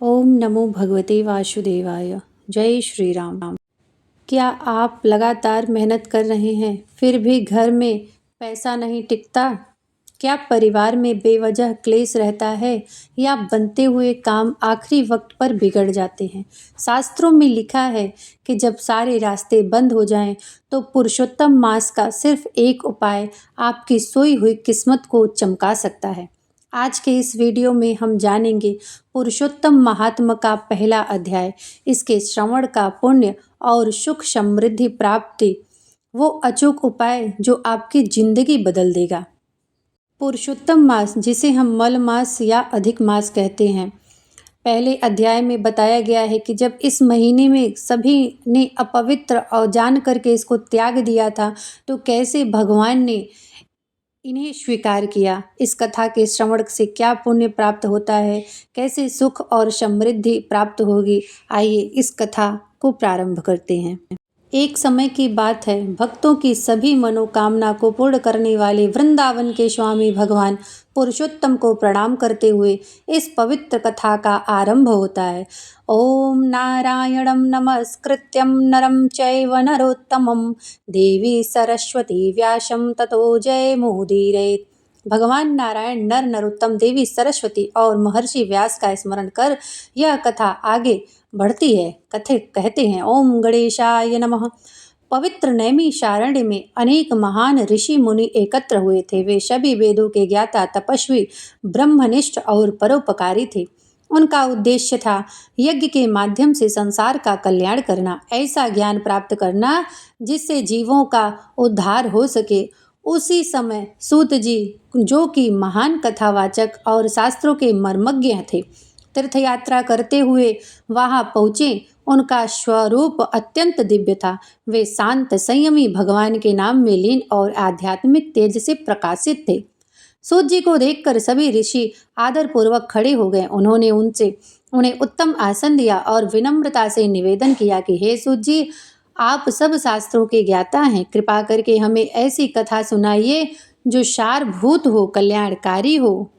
ओम नमो भगवते वासुदेवाय। जय श्री राम। क्या आप लगातार मेहनत कर रहे हैं फिर भी घर में पैसा नहीं टिकता? क्या परिवार में बेवजह क्लेश रहता है या बनते हुए काम आखिरी वक्त पर बिगड़ जाते हैं? शास्त्रों में लिखा है कि जब सारे रास्ते बंद हो जाएं तो पुरुषोत्तम मास का सिर्फ एक उपाय आपकी सोई हुई किस्मत को चमका सकता है। आज के इस वीडियो में हम जानेंगे पुरुषोत्तम महात्मा का पहला अध्याय, इसके श्रवण का पुण्य और सुख समृद्धि प्राप्ति, वो अचूक उपाय जो आपकी जिंदगी बदल देगा। पुरुषोत्तम मास, जिसे हम मल मास या अधिक मास कहते हैं, पहले अध्याय में बताया गया है कि जब इस महीने में सभी ने अपवित्र और जान करके इसको त्याग दिया था तो कैसे भगवान ने इन्हें स्वीकार किया। इस कथा के श्रवण से क्या पुण्य प्राप्त होता है, कैसे सुख और समृद्धि प्राप्त होगी, आइए इस कथा को प्रारंभ करते हैं। एक समय की बात है, भक्तों की सभी मनोकामना को पूर्ण करने वाले वृंदावन के स्वामी भगवान पुरुषोत्तम को प्रणाम करते हुए इस पवित्र कथा का आरंभ होता है। ओम नारायणं नमस्कृत्यं नरं चैव नरोत्तमं देवी सरस्वती व्यासं ततो जयमुदीरयेत्। भगवान नारायण, नर नरोत्तम, देवी सरस्वती और महर्षि व्यास का स्मरण कर यह कथा आगे बढ़ती है। कथे कहते हैं, ओम गणेशाय नमः। पवित्र नैमिषारण्य में अनेक महान ऋषि मुनि एकत्र हुए थे। वे सभी वेदों के ज्ञाता, तपस्वी, ब्रह्मनिष्ठ और परोपकारी थे। उनका उद्देश्य था यज्ञ के माध्यम से संसार का कल्याण करना, ऐसा ज्ञान प्राप्त करना जिससे जीवों का उद्धार हो सके। उसी समय सूत जी, जो कि महान कथावाचक और शास्त्रों के मर्मज्ञ थे, तीर्थ यात्रा करते हुए वहां पहुंचे। उनका स्वरूप अत्यंत दिव्य था। वे शांत, संयमी, भगवान के नाम में लीन और आध्यात्मिक तेज से प्रकाशित थे। सूत जी को देखकर सभी ऋषि आदरपूर्वक खड़े हो गए। उन्होंने उन्हें उत्तम आसन दिया और विनम्रता से निवेदन किया कि हे सूत जी, आप सब शास्त्रों के ज्ञाता हैं, कृपा करके हमें ऐसी कथा सुनाइए जो सारभूत हो, कल्याणकारी हो,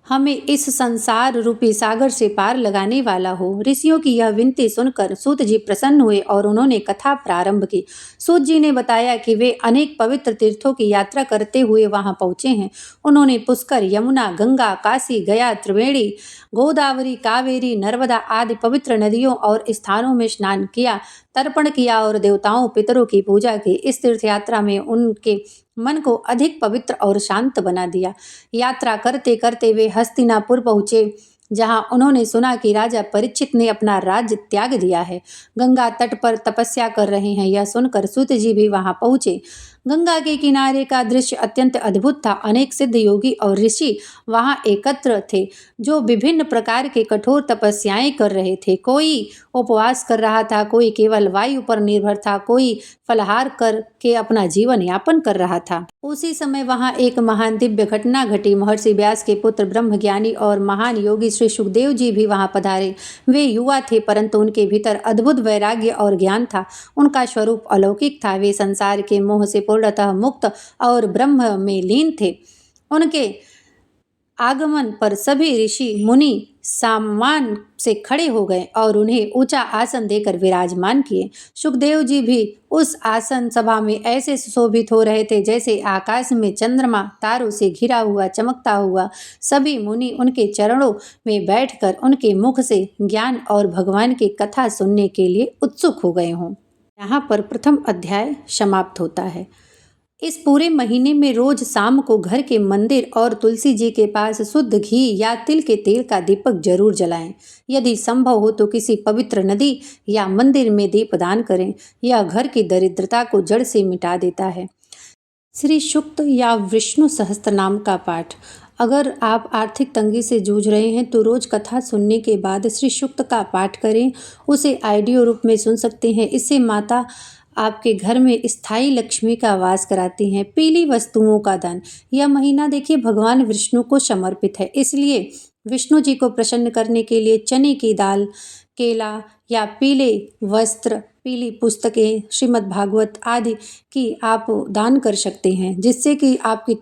हमें इस संसार रूपी सागर से पार लगाने वाला हो। ऋषियों की यह विनती सुनकर सूत जी प्रसन्न हुए और उन्होंने कथा प्रारंभ की। सूत जी ने बताया कि वे अनेक पवित्र तीर्थों की यात्रा करते हुए वहां पहुंचे हैं। उन्होंने पुष्कर, यमुना, गंगा, काशी, गया, त्रिवेणी, गोदावरी, कावेरी, नर्मदा आदि पवित्र नदियों और स्थानों में स्नान किया, तर्पण किया और देवताओं पितरों की पूजा की। इस तीर्थ यात्रा में उनके मन को अधिक पवित्र और शांत बना दिया। यात्रा करते करते वे हस्तिनापुर पहुंचे, जहां उन्होंने सुना कि राजा परीक्षित ने अपना राज्य त्याग दिया है, गंगा तट पर तपस्या कर रहे हैं। यह सुनकर सूत जी भी वहां पहुंचे। गंगा के किनारे का दृश्य अत्यंत अद्भुत था। अनेक सिद्ध योगी और ऋषि वहां एकत्र थे, जो विभिन्न प्रकार के कठोर तपस्याएं कर रहे थे। कोई उपवास कर रहा था, कोई केवल वायु पर निर्भर था, कोई फलाहार करके अपना जीवन यापन कर रहा था। उसी समय वहां एक महान दिव्य घटना घटी। महर्षि व्यास के पुत्र ब्रह्मज्ञानी और महान योगी श्री सुखदेव जी भी वहां पधारे। वे युवा थे, परंतु उनके भीतर अद्भुत वैराग्य और ज्ञान था। उनका स्वरूप अलौकिक था। वे संसार के मोह से पूर्णतः मुक्त और ब्रह्म में लीन थे। उनके आगमन पर सभी ऋषि मुनि सम्मान से खड़े हो गए और उन्हें ऊंचा आसन देकर विराजमान किए। सुखदेव जी भी उस आसन सभा में ऐसे सुशोभित हो रहे थे जैसे आकाश में चंद्रमा तारों से घिरा हुआ चमकता हुआ। सभी मुनि उनके चरणों में बैठकर उनके मुख से ज्ञान और भगवान की कथा सुनने के लिए उत्सुक हो गए हों। यहाँ पर प्रथम अध्याय समाप्त होता है। इस पूरे महीने में रोज शाम को घर के मंदिर और तुलसी जी के पास शुद्ध घी या तिल के तेल का दीपक जरूर जलाएं। यदि संभव हो तो किसी पवित्र नदी या मंदिर में दीपदान करें। यह घर की दरिद्रता को जड़ से मिटा देता है। श्री सूक्त या विष्णु सहस्त्रनाम का पाठ। अगर आप आर्थिक तंगी से जूझ रहे हैं तो रोज कथा सुनने के बाद श्री सूक्त का पाठ करें। उसे ऑडियो रूप में सुन सकते हैं। इससे माता आपके घर में स्थायी लक्ष्मी का वास कराती हैं। पीली वस्तुओं का दान। यह महीना देखिए भगवान विष्णु को समर्पित है, इसलिए विष्णु जी को प्रसन्न करने के लिए चने की दाल, केला या पीले वस्त्र, पीली पुस्तकें, श्रीमद् भागवत आदि की आप दान कर सकते हैं, जिससे कि आपकी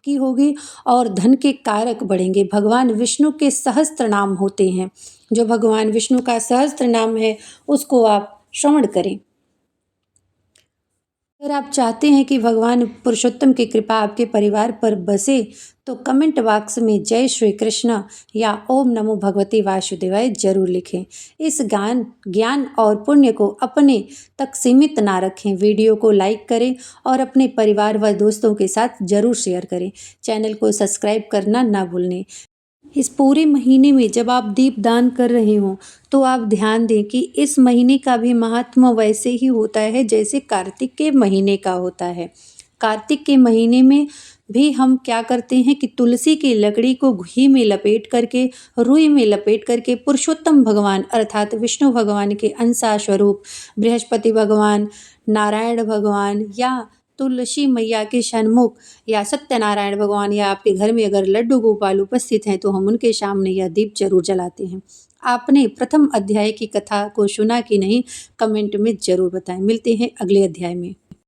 की होगी और धन के कारक बढ़ेंगे। भगवान विष्णु के सहस्त्र नाम होते हैं, जो भगवान विष्णु का सहस्त्र नाम है उसको आप श्रवण करें। अगर आप चाहते हैं कि भगवान पुरुषोत्तम की कृपा आपके परिवार पर बसे तो कमेंट बॉक्स में जय श्री कृष्ण या ओम नमो भगवते वासुदेवाय जरूर लिखें। इस ज्ञान और पुण्य को अपने तक सीमित ना रखें। वीडियो को लाइक करें और अपने परिवार व दोस्तों के साथ जरूर शेयर करें। चैनल को सब्सक्राइब करना ना भूलें। इस पूरे महीने में जब आप दीप दान कर रहे हों तो आप ध्यान दें कि इस महीने का भी महात्म वैसे ही होता है जैसे कार्तिक के महीने का होता है। कार्तिक के महीने में भी हम क्या करते हैं कि तुलसी की लकड़ी को घी में लपेट करके, रुई में लपेट करके पुरुषोत्तम भगवान अर्थात विष्णु भगवान के अंशा स्वरूप बृहस्पति भगवान, नारायण भगवान या तुलसी मैया के सन्मुख या सत्यनारायण भगवान या आपके घर में अगर लड्डू गोपाल उपस्थित हैं तो हम उनके सामने यह दीप जरूर जलाते हैं। आपने प्रथम अध्याय की कथा को सुना कि नहीं, कमेंट में जरूर बताएं। मिलते हैं अगले अध्याय में।